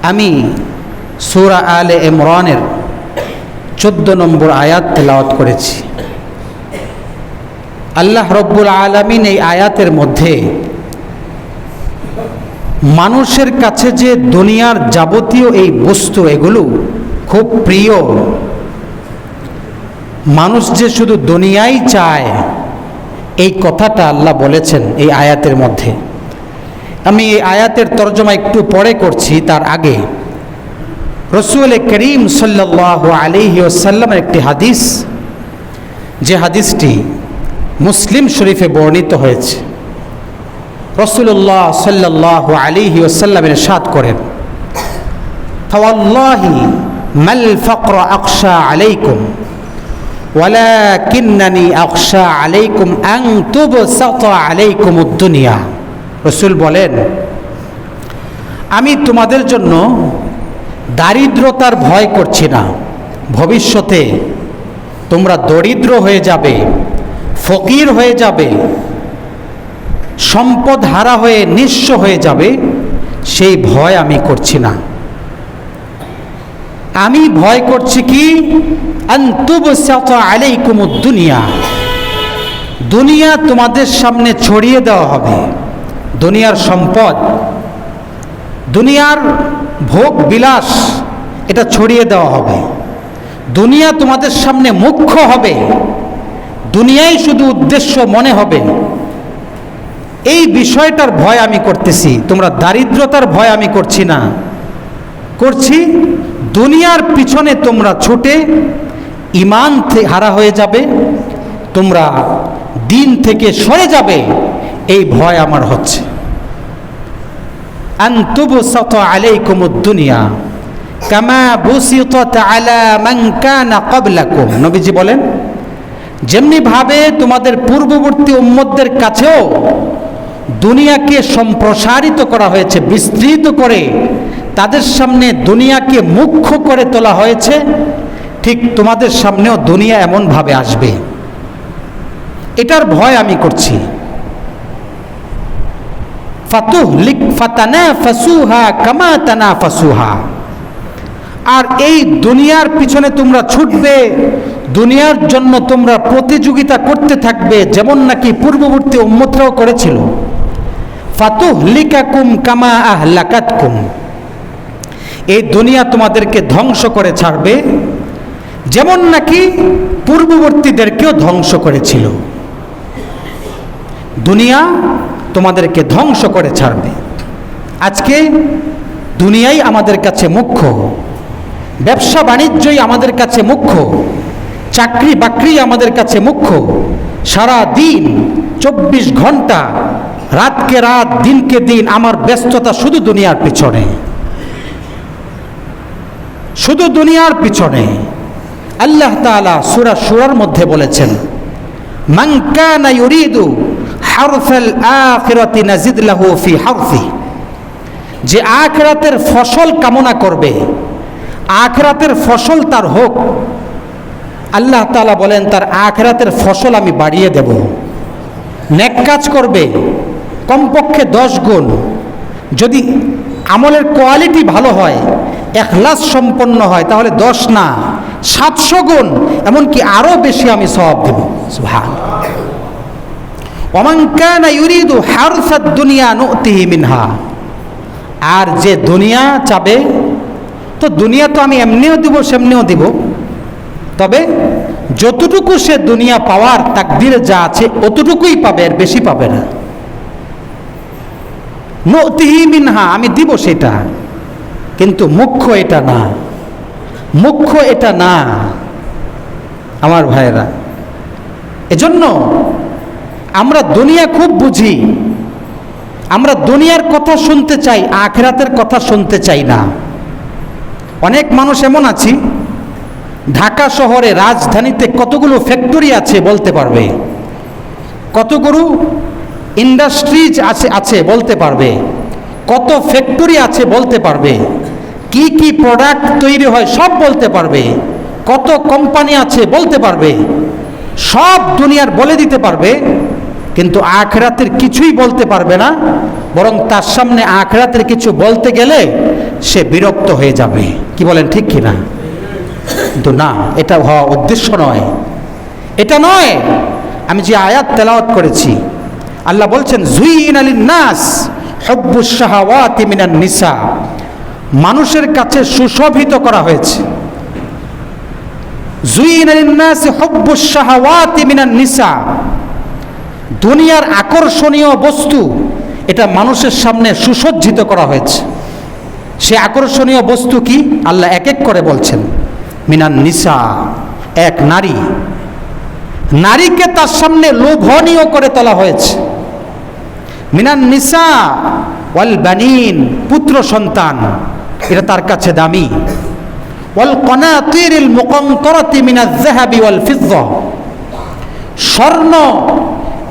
আমি সূরা আলে ইমরানের 14 নম্বর আয়াত তেলাওয়াত করেছি। আল্লাহ রব্বুল আলামিন এই আয়াতের মধ্যে মানুষের কাছে যে দুনিয়ার যাবতীয় এই বস্তু এগুলো খুব প্রিয়, মানুষ যে শুধু দুনিয়াই চায়, এই কথাটা আল্লাহ বলেছেন এই আয়াতের মধ্যে। আমি এই আয়াতের তরজমা একটু পরে করছি, তার আগে রাসূল করিম সাল্লাল্লাহু আলাইহি ওয়াসাল্লামের একটি হাদিস, যে হাদিসটি মুসলিম শরীফে বর্ণিত হয়েছে। রাসূলুল্লাহ সাল্লাল্লাহু আলাইহি ওয়াসাল্লাম ইরশাদ করেন, ফাওয়াল্লাহি মাল ফাকর আখশা আলাইকুম ওয়ালাকিন্নানি আখশা আলাইকুম আন তুবসাতা আলাইকুমুদ দুনিয়া। রাসূল বলেন, আমি তোমাদের জন্য দারিদ্রতার ভয় করছি না। ভবিষ্যতে তোমরা দরিদ্র হয়ে যাবে, ফকির হয়ে যাবে, সম্পদ হারা হয়ে নিঃস্ব হয়ে যাবে, সেই ভয় আমি করছি না। আমি ভয় করছি কি, আন তুবসাতা আলাইকুমুদ দুনিয়া, দুনিয়া তোমাদের সামনে ছড়িয়ে দেওয়া হবে। দুনিয়ার সম্পদ, দুনিয়ার ভোগ বিলাস, এটা ছড়িয়ে দেওয়া হবে। দুনিয়া তোমাদের সামনে মুখ্য হবে, দুনিয়াই শুধু উদ্দেশ্য মনে হবে। এই বিষয়টার ভয় আমি করতেছি। তোমরা দারিদ্রতার ভয় আমি করছি না, করছি দুনিয়ার পিছনে তোমরা ছুটে ঈমান হারা হয়ে যাবে, তোমরা দিন থেকে সরে যাবে, এই ভয় আমার হচ্ছে। আন তুবসাতা আলাইকুমুদ দুনিয়া কামা বুসিতাত আলা মান কানা ক্বাবলাকুম। নবীজি বলেন, যেমনি ভাবে তোমাদের পূর্ববর্তী উম্মতদের কাছেও দুনিয়াকে সম্প্রসারিত করা হয়েছে, বিস্তৃত করে তাদের সামনে দুনিয়াকে মুখ্য করে তোলা হয়েছে, ঠিক তোমাদের সামনেও দুনিয়া এমন ভাবে আসবে, এটার ভয় আমি করছি। ফাতুহলিক ফাতানাফাসুহা কামা তানাফাসুহা। আর এই দুনিয়ার পিছনে তোমরা ছুটবে, দুনিয়ার জন্য তোমরা প্রতিযোগিতা করতে থাকবে, যেমন নাকি পূর্ববর্তী উম্মতরাও করেছিল। ফাতুহলিকাকুম কামা আহলাকাতকুম, এই দুনিয়া তোমাদেরকে ধ্বংস করে ছাড়বে, যেমন নাকি পূর্ববর্তীদেরকেও ধ্বংস করেছিল। দুনিয়া তোমাদেরকে ধ্বংস করে ছাড়বে। আজকে দুনিয়াই আমাদের কাছে মুখ্য, ব্যবসা বাণিজ্যই আমাদের কাছে মুখ্য, চাকরি বাকরি আমাদের কাছে মুখ্য। সারা দিন 24 ঘন্টা, রাতকে রাত, দিনকে দিন আমার ব্যস্ততা শুধু দুনিয়ার পিছনে, শুধু দুনিয়ার পিছনে। আল্লাহ তাআলা সূরা শুরার মধ্যে বলেছেন, মান কানা ইউরিদু হারসাল আখিরাতি নাজিদ লাহু ফি হারসি, যে আখিরাতের ফসল কামনা করবে, আখিরাতের ফসল তার হোক, আল্লাহ তাআলা বলেন তার আখিরাতের ফসল আমি বাড়িয়ে দেব। নেক কাজ করবে কমপক্ষে 10 গুণ, যদি আমলের কোয়ালিটি ভালো হয়, ইখলাস সম্পন্ন হয়, তাহলে 10 না 700 গুণ, এমনকি আরও বেশি আমি সওয়াব দেব। সুবহানাল্লাহ। ওয়ামান কানা ইউরিদু হারসাদ দুনিয়া নুতিহি মিনহা, আর যে দুনিয়া চাবে, তো দুনিয়া তো আমি এমনিও দিব সেমনিও দিব, তবে যতটুকু সে দুনিয়া পাওয়ার তাকদিরে যা আছে অতটুকুই পাবে, আর বেশি পাবে না। নুতিহি মিনহা, আমি দিব সেটা, কিন্তু মুখ্য এটা না, মুখ্য এটা না আমার ভাইয়েরা। এজন্য আমরা দুনিয়া খুব বুঝি, আমরা দুনিয়ার কথা শুনতে চাই, আখিরাতের কথা শুনতে চাই না। অনেক মানুষ এমন আছি, ঢাকা শহরে রাজধানীতে কতগুলো ফ্যাক্টরি আছে বলতে পারবে, কতগুলো ইন্ডাস্ট্রিজ আছে বলতে পারবে, কত ফ্যাক্টরি আছে বলতে পারবে, কি কি প্রোডাক্ট তৈরি হয় সব বলতে পারবে, কত কোম্পানি আছে বলতে পারবে, সব দুনিয়ার বলে দিতে পারবে। কিন্তু আখিরাতের কিছুই বলতে পারবে না, বরং তার সামনে আখিরাতের কিছু বলতে গেলে সে বিরক্ত হয়ে যাবে। কি বলেন, ঠিক কিনা? কিন্তু না, এটা হওয়া উদ্দেশ্য নয়, এটা নয়। আমি যে আয়াত তেলাওয়াত করেছি, আল্লাহ বলছেন যুইনা লিন-নাস হুব্বুশ শাহাওয়াতি মিনান নিসা, মানুষের কাছে সুশোভিত করা হয়েছে। যুইনা লিন-নাস হুব্বুশ শাহাওয়াতি মিনান নিসা, দুনিয়ার আকর্ষণীয় বস্তু এটা মানুষের সামনে সুসজ্জিত করা হয়েছে। সে আকর্ষণীয় বস্তু কি? আল্লাহ এক এক করে বলছেন। মিনান নিসা, এক নারী, নারীকে তার সামনে লোভনীয় করে তোলা হয়েছে। মিনান নিসা ওয়াল বানিন, পুত্র সন্তান, এটা তার কাছে দামি। ওয়াল কনাতিরিল মুকান্তরাতি মিনাজ যাহাবি ওয়াল ফিদ্দা, স্বর্ণ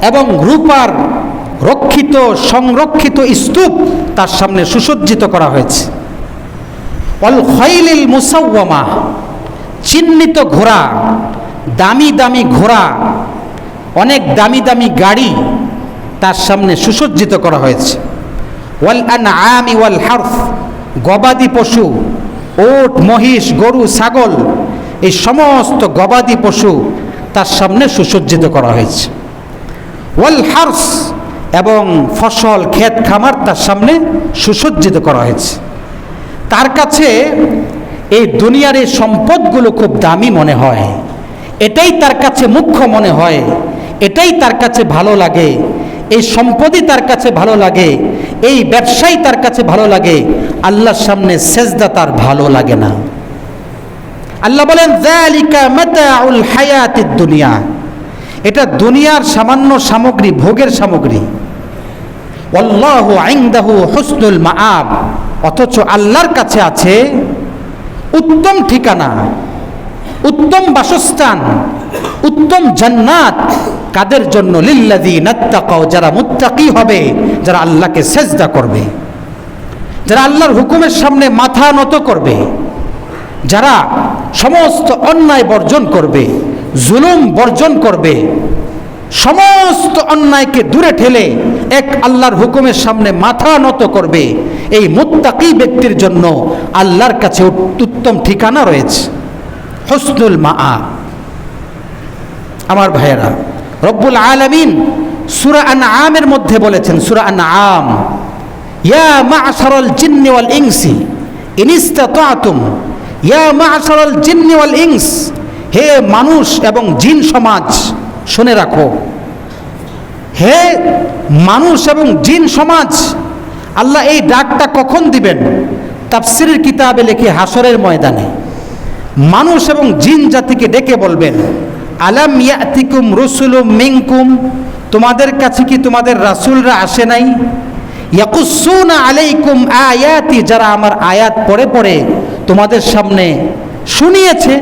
এবং রূপার রক্ষিত সংরক্ষিত স্তূপ তার সামনে সুসজ্জিত করা হয়েছে। ওয়াল খাইলিল মুসাওয়ামা, চিহ্নিত ঘোড়া, দামি দামি ঘোড়া, অনেক দামি দামি গাড়ি তার সামনে সুসজ্জিত করা হয়েছে। ওয়াল আনআমি ওয়াল হারফ, গবাদি পশু, ওট, মহিষ, গরু, ছাগল, এই সমস্ত গবাদি পশু তার সামনে সুসজ্জিত করা হয়েছে। ওয়াল হারস, এবং ফসল, ক্ষেত খামার তার সামনে সুসজ্জিত করা হয়েছে। তার কাছে এই দুনিয়ার এই সম্পদগুলো খুব দামি মনে হয়, এটাই তার কাছে মুখ্য মনে হয়, এটাই তার কাছে ভালো লাগে, এই সম্পদই তার কাছে ভালো লাগে, এই ব্যবসাই তার কাছে ভালো লাগে। আল্লাহর সামনে সেজদা তার ভালো লাগে না। আল্লাহ বলেন যালিকা মাতাউল হায়াতিদ দুনিয়া, এটা দুনিয়ার সামান্য সামগ্রী, ভোগের সামগ্রী। ওয়াল্লাহু ইনদাহু হুসনুল মাআব, অথচ আল্লাহর কাছে আছে উত্তম ঠিকানা, উত্তম বাসস্থান, উত্তম জান্নাত। কাদের জন্য? লিল্লাযীনা তাকাও, যারা মুত্তাকি হবে, যারা আল্লাহকে সেজদা করবে, যারা আল্লাহর হুকুমের সামনে মাথা নত করবে, যারা সমস্ত অন্যায় বর্জন করবে, জুলুম বর্জন করবে, সমস্ত অন্যায়কে দূরে ঠেলে এক আল্লাহর হুকুমের সামনে মাথা নত করবে, এই মুত্তাকি ব্যক্তির জন্য আল্লাহর কাছে উত্তম ঠিকানা রয়েছে, হুসনুল মাআব। আমার ভাইয়েরা, রব্বুল আলামিন সূরা আনআমের মধ্যে বলেছেন, সূরা আনআম, ইয়া মা'শারাল জিন্নি ওয়াল ইনসি ইন ইসতাতা'তুম, ইয়া মা'শারাল জিন্নি ওয়াল ইনস, হে মানুষ এবং জিন সমাজ, শুনে রাখো, হে মানুষ এবং জিন সমাজ। আল্লাহ এই ডাকটা কখন দিবেন? তাফসীরের কিতাবে লেখে হাসরের ময়দানে মানুষ এবং জিন জাতিকে ডেকে বলবেন, আলাম ইয়াতিকুম রুসুলুম মিনকুম, তোমাদের কাছে কি তোমাদের রাসূলরা আসে নাই? ইয়াকুসুনা আলাইকুম আয়াতি, যারা আমার আয়াত পড়ে পড়ে তোমাদের সামনে শুনিয়েছে।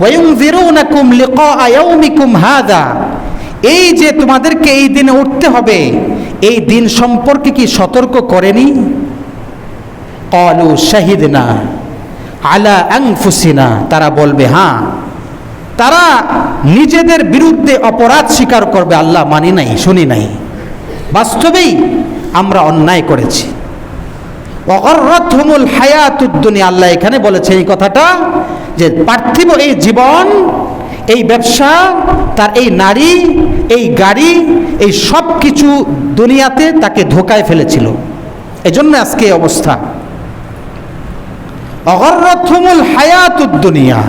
ওয়ায়ুনযিরুনাকুম লিকা ইয়াউমিকুম হাযা, এই যে তোমাদেরকে এই দিনে উঠতে হবে, এই দিন সম্পর্কে কি সতর্ক করেনি? ক্বালু শাহিদনা আলা আনফুসিনা, তারা বলবে হ্যাঁ, তারা নিজেদের বিরুদ্ধে অপরাধ স্বীকার করবে, আল্লাহ মানি নাই, শুনি নাই, বাস্তবেই আমরা অন্যায় করেছি। ওয়াগররাতহুমুল হায়াতুদ দুনিয়া, আল্লাহ এখানে বলেছে এই কথাটা যে পার্থিব এই জীবন, এই ব্যবসা, তার এই নারী, এই গাড়ি, এই সব কিছু দুনিয়াতে তাকে ধোকায় ফেলেছিল, এজন্য আজকে এই অবস্থা। ওয়াগররাতহুমুল হায়াতুদ দুনিয়া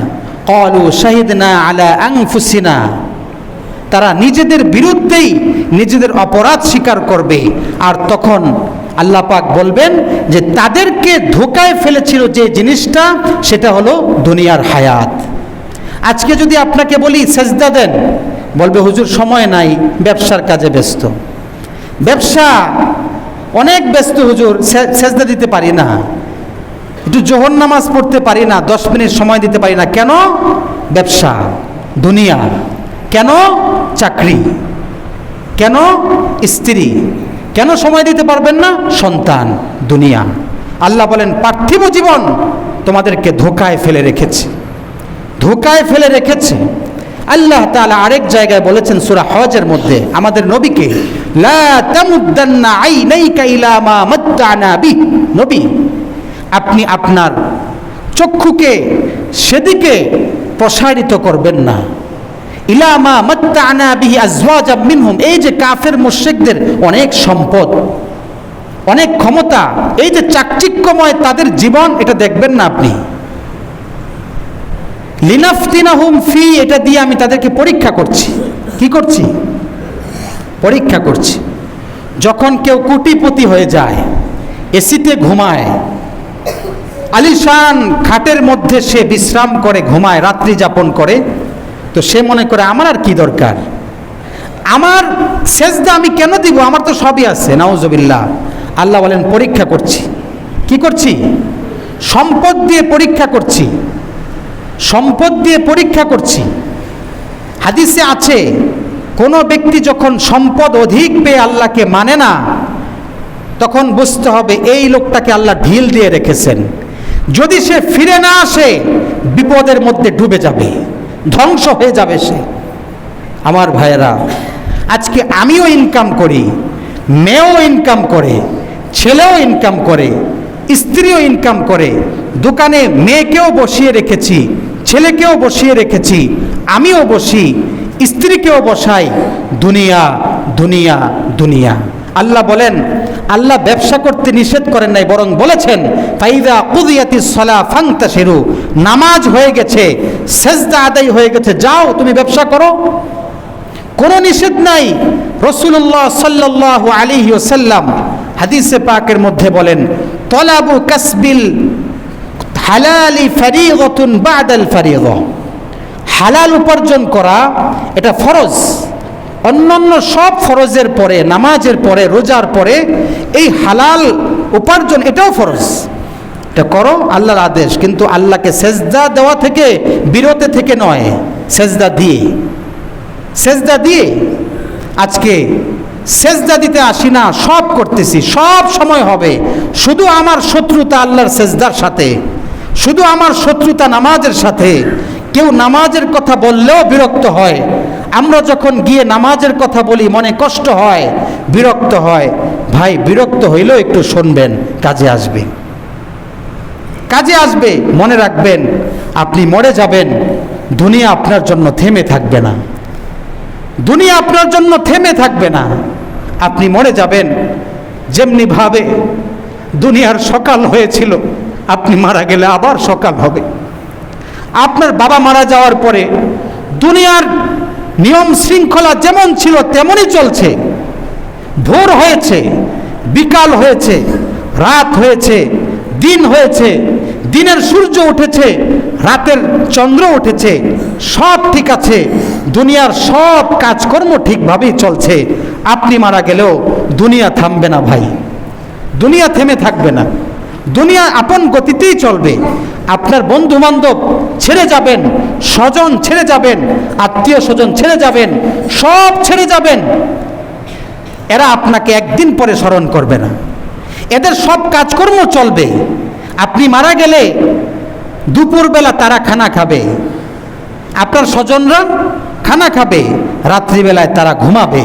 ক্বালু শাহিদনা আলা আনফুসিনা, তারা নিজেদের বিরুদ্ধেই নিজেদের অপরাধ স্বীকার করবে। আর তখন আল্লাহ পাক বলবেন যে তাদেরকে ধোকায় ফেলেছিল যে জিনিসটা, সেটা হলো দুনিয়ার হায়াত। আজকে যদি আপনাকে বলি সেজদা দেন, বলবে হুজুর সময় নাই, ব্যবসার কাজে ব্যস্ত, ব্যবসা অনেক ব্যস্ত হুজুর, সেজদা দিতে পারি না, একটু জোহর নামাজ পড়তে পারি না, 10 মিনিট সময় দিতে পারি না। কেন? ব্যবসা, দুনিয়া। কেন? চাকরি। কেন? স্ত্রী। কেন সময় দিতে পারবেন না? সন্তান, দুনিয়া। আল্লাহ বলেন পার্থিব জীবন তোমাদেরকে ধোকায় ফেলে রেখেছে, ধোকায় ফেলে রেখেছে। আল্লাহ তাআলা আরেক জায়গায় বলেছেন সূরা হজের মধ্যে আমাদের নবীকে, লা তামুদ্দান্না আইনাইকা ইলা মা মাত্তানা বিহি, নবী আপনি আপনার চক্ষুকে সেদিকে প্রসারিত করবেন না, ইলা মা মাত্তানা বিহি আজওয়াজাম মিনহুম, এই যে কাফের মুশরিকদের অনেক সম্পদ, অনেক ক্ষমতা, এই যে চাকচিক্যময় তাদের জীবন, এটা দেখবেন না আপনি। লিনাফতিনাহুম ফি, এটা দিয়ে আমি তাদেরকে পরীক্ষা করছি। কি করছি? পরীক্ষা করছি। যখন কেউ কোটিপতি হয়ে যায়, এসিতে ঘুমায়, আলিশান খাটের মধ্যে সে বিশ্রাম করে ঘুমায়, রাত্রি যাপন করে, তো সে মনে করে আমার আর কি দরকার, আমার সেজদা আমি কেন দিব, আমার তো সবই আছে। নাউজুবিল্লাহ। আল্লাহ বলেন পরীক্ষা করছি। কি করছি? সম্পদ দিয়ে পরীক্ষা করছি, সম্পদ দিয়ে পরীক্ষা করছি। হাদিসে আছে কোনো ব্যক্তি যখন সম্পদ অধিক পেয়ে আল্লাহকে মানে না, তখন বুঝতে হবে এই লোকটাকে আল্লাহ ঢিল দিয়ে রেখেছেন। যদি সে ফিরে না আসে বিপদের মধ্যে ডুবে যাবে, ধ্বংস হয়ে যাবে সে। আমার ভাইয়েরা, আজকে আমিও ইনকাম করি, মেয়েও ইনকাম করে, ছেলেও ইনকাম করে, স্ত্রীও ইনকাম করে, দোকানে মেয়েকেও বসিয়ে রেখেছি, ছেলেকেও বসিয়ে রেখেছি, আমিও বসি, স্ত্রীকেও বসাই। দুনিয়া দুনিয়া দুনিয়া। আল্লাহ বলেন, আল্লাহ ব্যবসা করতে নিষেধ করেন নাই, বরং বলেছেন ফাইদা কুদিয়াতিস সালাহ ফান্তাশিরু, নামাজ হয়ে গেছে, সেজদা আদায় হয়ে গেছে, যাও তুমি ব্যবসা করো। কোনো নিষেধ নাই। রাসূলুল্লাহ সাল্লাল্লাহু আলাইহি ওয়াসাল্লাম হাদিসে পাকের মধ্যে বলেন, তলাবু কাসবিল হালালি ফারিদাতুন বাদাল ফারিদা, হালাল উপার্জন করা এটা ফরজ। অন্যান্য সব ফরজের পরে, নামাজের পরে, রোজার পরে এই হালাল উপার্জন এটাও ফরজ। এটা করো, আল্লাহর আদেশ, কিন্তু আল্লাহকে সেজদা দেওয়া থেকে বিরত থেকে নয়, সেজদা দিয়ে। সেজদা দিয়ে আজকে সেজদা দিতে আসি না, সব করতেছি, সব সময় হবে। শুধু আমার শত্রুতা আল্লাহর সেজদার সাথে, শুধু আমার শত্রুতা নামাজের সাথে। কেউ নামাজের কথা বললেও বিরক্ত হয়। আমরা যখন গিয়ে নামাজের কথা বলি মনে কষ্ট হয়, বিরক্ত হয়। ভাই, বিরক্ত হইলেও একটু শুনবেন, কাজে আসবে, কাজে আসবে। মনে রাখবেন, আপনি মরে যাবেন, দুনিয়া আপনার জন্য থেমে থাকবে না, দুনিয়া আপনার জন্য থেমে থাকবে না। আপনি মরে যাবেন, যেমনি ভাবে দুনিয়ার সকাল হয়েছিল, আপনি মারা গেলে আবার সকাল হবে। আপনার বাবা মারা যাওয়ার পরে দুনিয়ার নিয়ম শৃঙ্খলা যেমন ছিল তেমনই চলছে। ভোর হয়েছে, বিকাল হয়েছে, রাত হয়েছে, দিন হয়েছে, দিনের সূর্য উঠেছে, রাতের চন্দ্র উঠেছে, সব ঠিক আছে। দুনিয়ার সব কাজকর্ম ঠিকভাবেই চলছে। আপনি মারা গেলেও দুনিয়া থামবে না ভাই, দুনিয়া থেমে থাকবে না, দুনিয়া আপন গতিতেই চলবে। আপনার বন্ধু বান্ধব ছেড়ে যাবেন, স্বজন ছেড়ে যাবেন, আত্মীয় স্বজন ছেড়ে যাবেন, সব ছেড়ে যাবেন। এরা আপনাকে একদিন পরে স্মরণ করবে না, এদের সব কাজকর্ম চলবে। আপনি মারা গেলে দুপুরবেলা তারা খানা খাবে, আপনার স্বজনরা খানা খাবে, রাত্রিবেলায় তারা ঘুমাবে,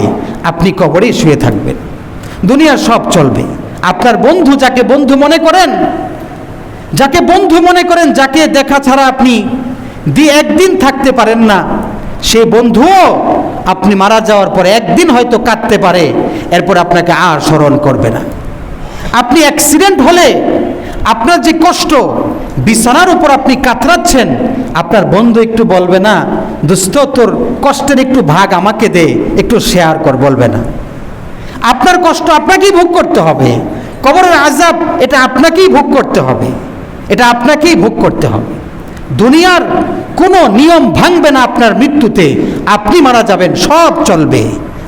আপনি কবরেই শুয়ে থাকবেন। দুনিয়ার সব চলবে। আপনার বন্ধু, যাকে বন্ধু মনে করেন, যাকে বন্ধু মনে করেন, যাকে দেখা ছাড়া আপনি একদিন থাকতে পারেন না, সেই বন্ধুও আপনি মারা যাওয়ার পরে একদিন হয়তো কাঁদতে পারে, এরপর আপনাকে আর স্মরণ করবে না। আপনি অ্যাক্সিডেন্ট হলে আপনার যে কষ্ট, বিছানার উপর আপনি কাতরাচ্ছেন, আপনার বন্ধু একটু বলবে না, দোস্ত তোর কষ্টের একটু ভাগ আমাকে দে, একটু শেয়ার কর, বলবে না। আপনার কষ্ট আপনাকেই ভোগ করতে হবে, কবরের আযাব এটা আপনাকেই ভোগ করতে হবে, এটা আপনাকেই ভোগ করতে হবে। দুনিয়ার কোনো নিয়ম ভাঙবে না আপনার মৃত্যুতে। আপনি মারা যাবেন, সব চলবে।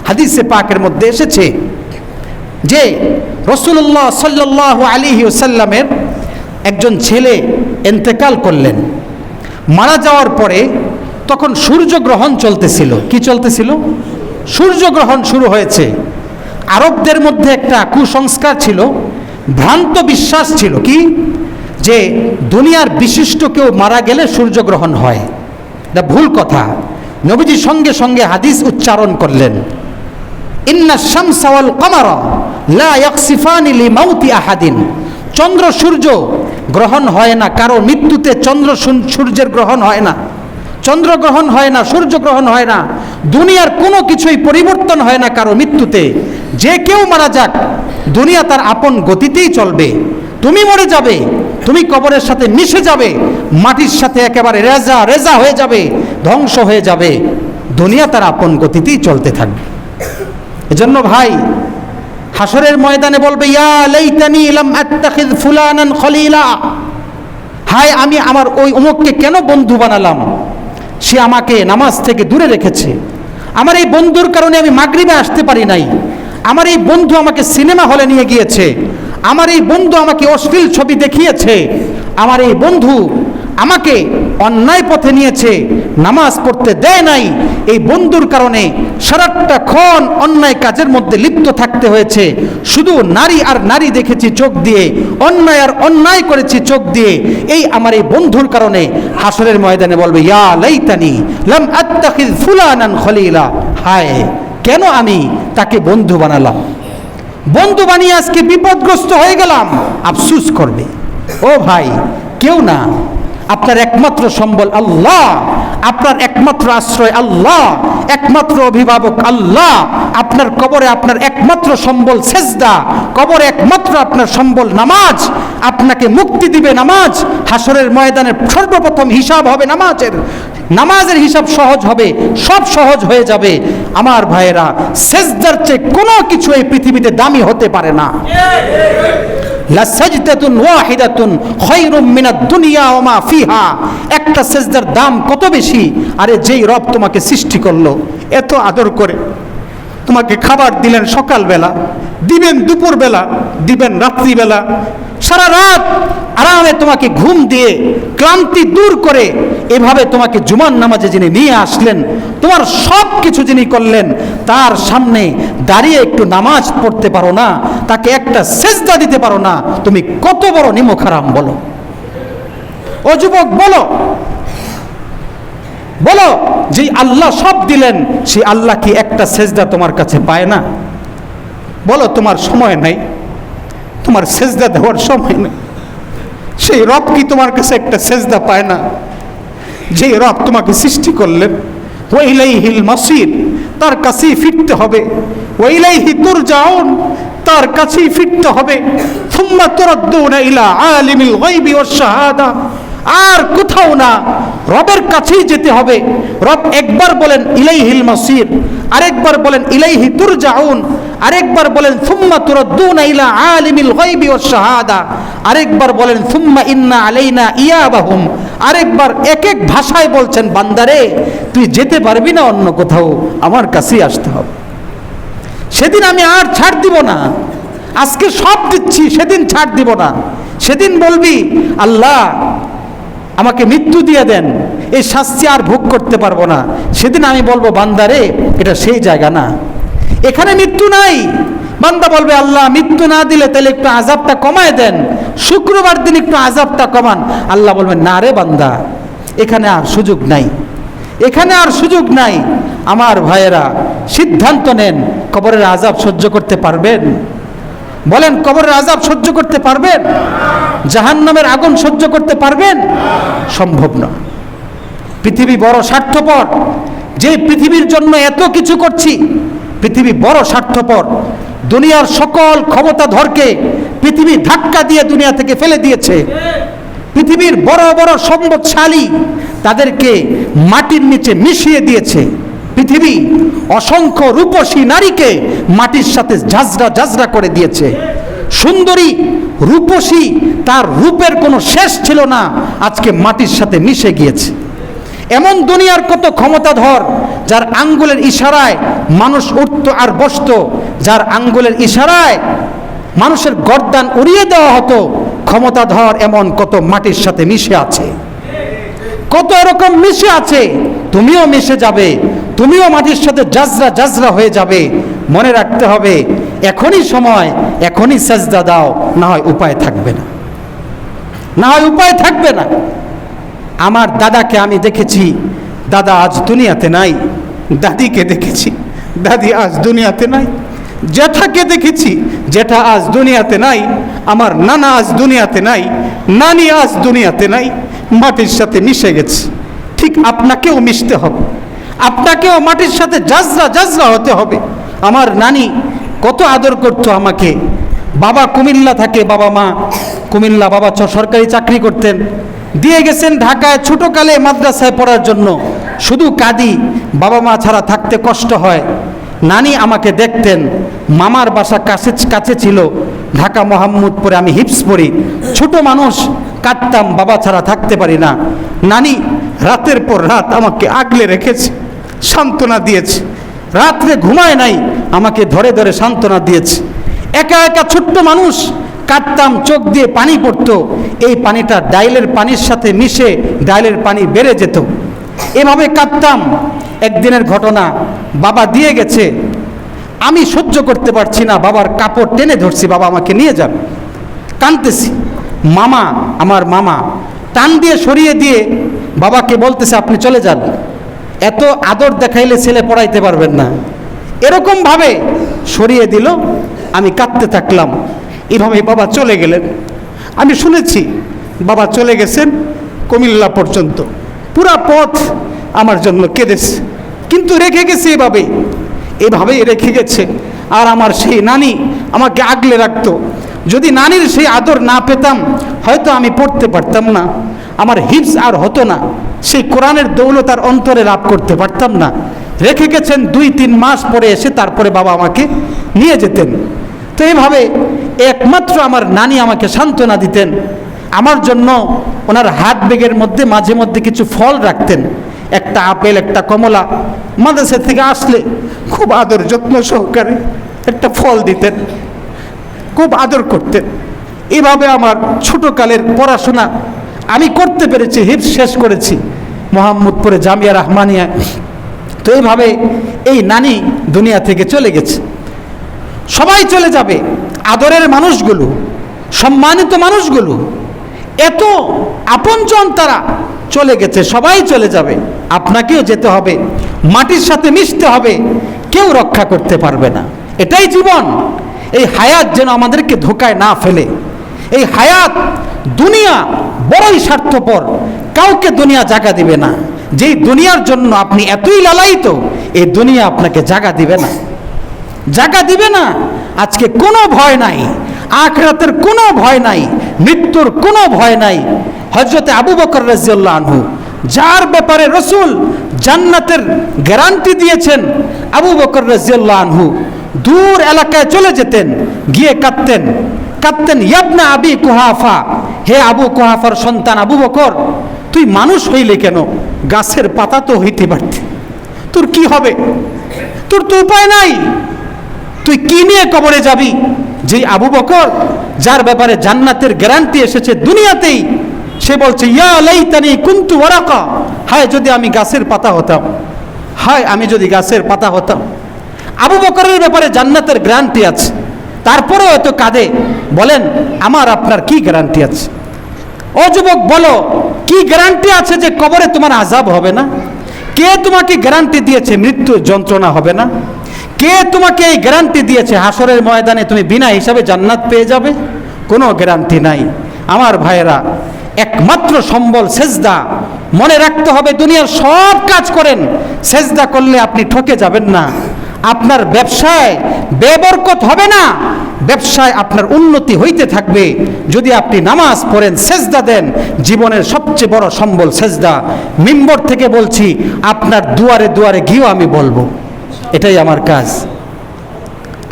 হাদিসে পাকের মধ্যে এসেছে যে রাসূলুল্লাহ সাল্লাল্লাহু আলাইহি ওয়াসাল্লামের একজন ছেলে ইন্তেকাল করলেন। মারা যাওয়ার পরে তখন সূর্যগ্রহণ চলতেছিল। কি চলতেছিল? সূর্যগ্রহণ শুরু হয়েছে। আরবদের মধ্যে একটা কুসংস্কার ছিল, ভ্রান্ত বিশ্বাস ছিল, কি যে দুনিয়ার বিশিষ্ট কেউ মারা গেলে সূর্যগ্রহণ হয়। এটা ভুল কথা। নবীজি সঙ্গে সঙ্গে হাদিস উচ্চারণ করলেন, ইন্না শামসা ওয়াল কমারা লা ইয়াকসিফানি লিমাউতি আহাদিন। চন্দ্র সূর্য গ্রহণ হয় না কারো মৃত্যুতে, চন্দ্র সূর্যের গ্রহণ হয় না, চন্দ্র গ্রহণ হয় না, সূর্য গ্রহণ হয় না, দুনিয়ার কোনো কিছুই পরিবর্তন হয় না কারো মৃত্যুতে। যে কেউ মারা যাক, দুনিয়া তার আপন গতিতেই চলবে। তুমি মরে যাবে, তুমি কবরের সাথে মিশে যাবে, মাটির সাথে একেবারে রেজা রেজা হয়ে যাবে, ধ্বংস হয়ে যাবে, দুনিয়া তার আপন গতিতেই চলতে থাকবে। এজন্য ভাই, হাসরের ময়দানে বলবে, ইয়া লাইতানি লাম আত্তাখিয ফুলানান খলিলা, হায় আমি আমার ওই অমুককে কেন বন্ধু বানালাম, সে আমাকে নামাজ থেকে দূরে রেখেছে, আমার এই বন্ধুর কারণে আমি মাগরিবে আসতে পারি নাই, আমার এই বন্ধু আমাকে সিনেমা হলে নিয়ে গিয়েছে, আমার এই বন্ধু আমাকে অশ্লীল ছবি দেখিয়েছে, আমার এই বন্ধু আমাকে অন্যায় পথে নিয়েছে, নামাজ পড়তে দেয় নাই, এই বন্ধুর কারণে সারাটাক্ষণ অন্যায় কাজের মধ্যে লিপ্ত থাকতে হয়েছে, শুধু নারী আর নারী দেখেছি চোখ দিয়ে, অন্যায় আর অন্যায় করেছি চোখ দিয়ে, এই আমার এই বন্ধুর কারণে হাসরের ময়দানে বলবে, ইয়া লাইতানি লাম আত্তাখিয ফুলানান খলিলা, হায় কেন আমি তাকে বন্ধু বানালাম, বন্ধু বানিয়ে আজকে বিপদগ্রস্ত হয়ে গেলাম, আফসোস করবে। ও ভাই, কেউ না, আপনার একমাত্র সম্বল আল্লাহ, আপনার একমাত্র আশ্রয় আল্লাহ, একমাত্র অভিভাবক আল্লাহ। আপনার কবরে আপনার একমাত্র সম্বল সেজদা, কবরে একমাত্র আপনার সম্বল নামাজ। আপনাকে মুক্তি দিবে নামাজ। হাসরের ময়দানের সর্বপ্রথম হিসাব হবে নামাজের, নামাজের হিসাব সহজ হবে, সব সহজ হয়ে যাবে। আমার ভাইয়েরা, সেজদার চেয়ে কোনো কিছু এই পৃথিবীতে দামি হতে পারে না। লাসাজদাতুন ওয়াহিদাতুন খায়রুম মিনাদ দুনিয়া ওয়া মা ফিহা। একটা সেজদার দাম কত বেশি। আরে যেই রব তোমাকে সৃষ্টি করলো, এত আদর করে তোমাকে খাবার দিলেন সকালবেলা, দিবেন দুপুরবেলা, দিবেন রাত্রিবেলা, সারা রাত আরামে তোমাকে ঘুম দিয়ে ক্লান্তি দূর করে এভাবে তোমাকে জুমার নামাজে যিনি নিয়ে আসলেন, তোমার সব কিছু যিনি করলেন, তার সামনে দাঁড়িয়ে একটু নামাজ পড়তে পারো না, তাকে একটা সেজদা দিতে পারো না, তুমি কত বড় নিমকহারাম বলো। ও যুবক, বলো বলো, যে আল্লাহ সব দিলেন, সেই আল্লাহ কি একটা সেজদা তোমার কাছে পায় না? বলো, তোমার সময় নাই, তোমার সেজদা দেওয়ার সময় নেই। সেই রব কি তোমার কাছে একটা সেজদা পায় না? যে রব তোমাকে সৃষ্টি করলেন, ওয়া ইলাইহিল মাসির, তার কাছেই ফিরতে হবে। ওয়া ইলাইহি তুরজাউন, তার কাছেই ফিরতে হবে। সুম্মা তুরাদ্দুনা ইলা আলিমিল গায়বি ওয়াশ শাহাদা, আর কোথাও না, রবের কাছেই যেতে হবে। রব একবার বলেন ইলাইহিল মাসির, আরেকবার বলেন ইলাইহি তুরজাউন, আরেকবার বলেন সুম্মা তুরাদ্দুনা ইলা আলিমিল গায়বি ওয়াশ শাহাদা, আরেকবার বলেন সুম্মা ইন্না আলাইনা ইয়াবাহুম। আরেকবার এক এক ভাষায় বলছেন, বান্দারে তুই যেতে পারবি না অন্য কোথাও, আমার কাছেই আসতে হবে। সেদিন আমি আর ছাড় দিব না, আজকে সব দিচ্ছি, সেদিন ছাড় দিব না। সেদিন বলবি, আল্লাহ আমাকে মৃত্যু দিয়ে দেন, এই শাস্তি আর ভোগ করতে পারবো না। সেদিন আমি বলবো, বান্দারে এটা সেই জায়গা না, এখানে মৃত্যু নাই। বান্দা বলবে, আল্লাহ মৃত্যু না দিলে তাহলে একটু আযাবটা কমায় দেন, শুক্রবার দিন একটু আযাবটা কমান। আল্লাহ বলবেন, না রে বান্দা, এখানে আর সুযোগ নাই, এখানে আর সুযোগ নাই। আমার ভাইয়েরা, সিদ্ধান্ত নেন, কবরের আযাব সহ্য করতে পারবেন? বলেন, কবরের আযাব সহ্য করতে পারবেন? জাহান্নামের আগুন সহ্য করতে পারবেন? সম্ভব না। পৃথিবী বড় স্বার্থপর, যে পৃথিবীর জন্য এত কিছু করছি, পৃথিবী বড় স্বার্থপর। দুনিয়ার সকল ক্ষমতাধরকে পৃথিবী ধাক্কা দিয়ে দুনিয়া থেকে ফেলে দিয়েছে। পৃথিবীর বড় বড় সম্পদশালী, তাদেরকে মাটির নিচে মিশিয়ে দিয়েছে। পৃথিবী অসংখ্য রূপসী নারীকে মাটির সাথে ঝাঁঝরা ঝাঁঝরা করে দিয়েছে। সুন্দরী রূপসী, তার রূপের কোনো শেষ ছিল না, আজকে মাটির সাথে মিশে গিয়েছে। এমন দুনিয়ার কত ক্ষমতাধর, যার আঙ্গুলের ইশারায় মানুষ উঠত আর বসত, যার আঙ্গুলের ইশারায় মানুষের গর্দান উড়িয়ে দেওয়া হতো। ক্ষমতাধর এমন কত মাটির সাথে মিশে আছে, কত এরকম মিশে আছে। তুমিও মিশে যাবে, তুমিও মাটির সাথে জাজরা জাজরা হয়ে যাবে। মনে রাখতে হবে, এখনই সময়, এখনই সেজদা দাও, না হয় উপায় থাকবে না, না হয় উপায় থাকবে না। আমার দাদাকে আমি দেখেছি, দাদা আজ দুনিয়াতে নাই, দাদিকে দেখেছি, দাদি আজ দুনিয়াতে নাই, জ্যাঠাকে দেখেছি, জ্যাঠা আজ দুনিয়াতে নাই, আমার নানা আজ দুনিয়াতে নাই, নানি আজ দুনিয়াতে নাই, মাটির সাথে মিশে গেছে। ঠিক আপনাকেও মিশতে হবে, আপনাকেও মাটির সাথে জাজরা জাজরা হতে হবে। আমার নানি কত আদর করতো আমাকে, বাবা কুমিল্লা থাকে, বাবা মা কুমিল্লা, বাবা সরকারি চাকরি করতেন, দিয়ে গেছেন ঢাকায় ছোটোকালে মাদ্রাসায় পড়ার জন্য। শুধু কাঁদি, বাবা মা ছাড়া থাকতে কষ্ট হয়। নানি আমাকে দেখতেন, মামার বাসা কাছে ছিল ঢাকা মোহাম্মদপুরে, আমি হিপস পড়ি, ছোট মানুষ, কাঁদতাম, বাবা ছাড়া থাকতে পারি না। নানি রাতের পর রাত আমাকে আগলে রেখেছে, সান্ত্বনা দিয়েছে, রাত্রে ঘুমায় নাই, আমাকে ধরে ধরে সান্ত্বনা দিয়েছে। একা একা ছোট্ট মানুষ, কাঁদতাম, চোখ দিয়ে পানি পড়তো, এই পানিটা ডাইলের পানির সাথে মিশে ডাইলের পানি বেড়ে যেত, এভাবে কাঁদতাম। একদিনের ঘটনা, বাবা দিয়ে গেছে, আমি সহ্য করতে পারছি না, বাবার কাপড় টেনে ধরছি, বাবা আমাকে নিয়ে যান, কাঁদতেছি। মামা, আমার মামা টান দিয়ে সরিয়ে দিয়ে বাবাকে বলতেছে আপনি চলে যান, এত আদর দেখাইলে ছেলে পড়াইতে পারবেন না, এরকমভাবে সরিয়ে দিল। আমি কাঁদতে থাকলাম, এভাবে বাবা চলে গেলেন। আমি শুনেছি বাবা চলে গেছেন কুমিল্লা পর্যন্ত, পুরা পথ আমার জন্য কেঁদেছে, কিন্তু রেখে গেছে এভাবেই রেখে গেছে। আর আমার সেই নানি আমাকে আগলে রাখতো। যদি নানির সেই আদর না পেতাম হয়তো আমি পড়তে পারতাম না, আমার হিফজ আর হতো না, সেই কোরআনের দৌলত আর অন্তরে লাভ করতে পারতাম না। রেখে গেছেন 2-3 মাস পরে এসে তারপরে বাবা আমাকে নিয়ে যেতেন। তো এইভাবে একমাত্র আমার নানি আমাকে সান্ত্বনা দিতেন। আমার জন্য ওনার হাত ব্যাগের মধ্যে মাঝে মধ্যে কিছু ফল রাখতেন, একটা আপেল, একটা কমলা, মাদ্রাসা থেকে আসলে খুব আদর যত্ন সহকারে একটা ফল দিতেন, খুব আদর করতেন। এভাবে আমার ছোটোকালের পড়াশোনা আমি করতে পেরেছি, হিফজ শেষ করেছি মোহাম্মদপুরে জামিয়া রহমানিয়া। তো এইভাবে এই নানি দুনিয়া থেকে চলে গেছে। সবাই চলে যাবে, আদরের মানুষগুলো, সম্মানিত মানুষগুলো, এত আপনজন তারা চলে গেছে, সবাই চলে যাবে, আপনাকেও যেতে হবে, মাটির সাথে মিশতে হবে, কেউ রক্ষা করতে পারবে না। এটাই জীবন। এই হায়াত যেন আমাদেরকে ধোকায় না ফেলে। এই হায়াত, দুনিয়া বড়ই স্বার্থপর, কাউকে দুনিয়া জায়গা দিবে না। যেই দুনিয়ার জন্য আপনি এতই লালায়িত, এই দুনিয়া আপনাকে জায়গা দিবে না, জায়গা দিবে না। আজকে কোনো ভয় নাই, আখিরাতের কোনো ভয় নাই, মৃত্যুর কোনো ভয় নাই। হযরতে আবু বকর রাদিয়াল্লাহু আনহু, যার ব্যাপারে রাসূল জান্নাতের গ্যারান্টি দিয়েছেন, আবু বকর রাদিয়াল্লাহু আনহু দূর এলাকায় চলে যেতেন, গিয়ে কাঁদতেন, ইবনে আবি কুহাফা, হে আবু কুহাফার সন্তান আবু বকর, তুই মানুষ হইলে কেন? গাছের পাতা তো হইতে পারতি, তোর কি হবে? তোর তো উপায় নাই, তুই কি নিয়ে কবরে যাবি? যে আবু বকর, যার ব্যাপারে জান্নাতের গ্যারান্টি এসেছে দুনিয়াতেই, সে বলছে ইয়া লাইতানি কুনতু ওয়ারাকা, হায় যদি আমি গাছের পাতা হতাম, হায় আমি যদি গাছের পাতা হতাম। আবু বকরের ব্যাপারে জান্নাতের গ্যারান্টি আছে, তারপরেও এত কাঁদে। বলেন আমার আপনার কি গ্যারান্টি আছে? ও যুবক বলো, কি গ্যারান্টি আছে যে কবরে তোমার আযাব হবে না? কে তোমাকে গ্যারান্টি দিয়েছে মৃত্যুর যন্ত্রণা হবে না? কে তোমাকে এই গ্যারান্টি দিয়েছে হাসরের ময়দানে তুমি বিনা হিসাবে জান্নাত পেয়ে যাবে? কোনো গ্যারান্টি নাই। আমার ভাইয়েরা, একমাত্র সম্বল সেজদা। মনে রাখতে হবে, দুনিয়ার সব কাজ করেন, সেজদা করলে আপনি ঠকে যাবেন না। আপনার ব্যবসায় বেবরকত হবে না, ব্যবসায় আপনার উন্নতি হইতে থাকবে যদি আপনি নামাজ পড়েন, সেজদা দেন। জীবনের সবচেয়ে বড় সম্বল সেজদা। মিম্বর থেকে বলছি, আপনার দুয়ারে দুয়ারে গিয়েও আমি বলবো, এটাই আমার কাজ।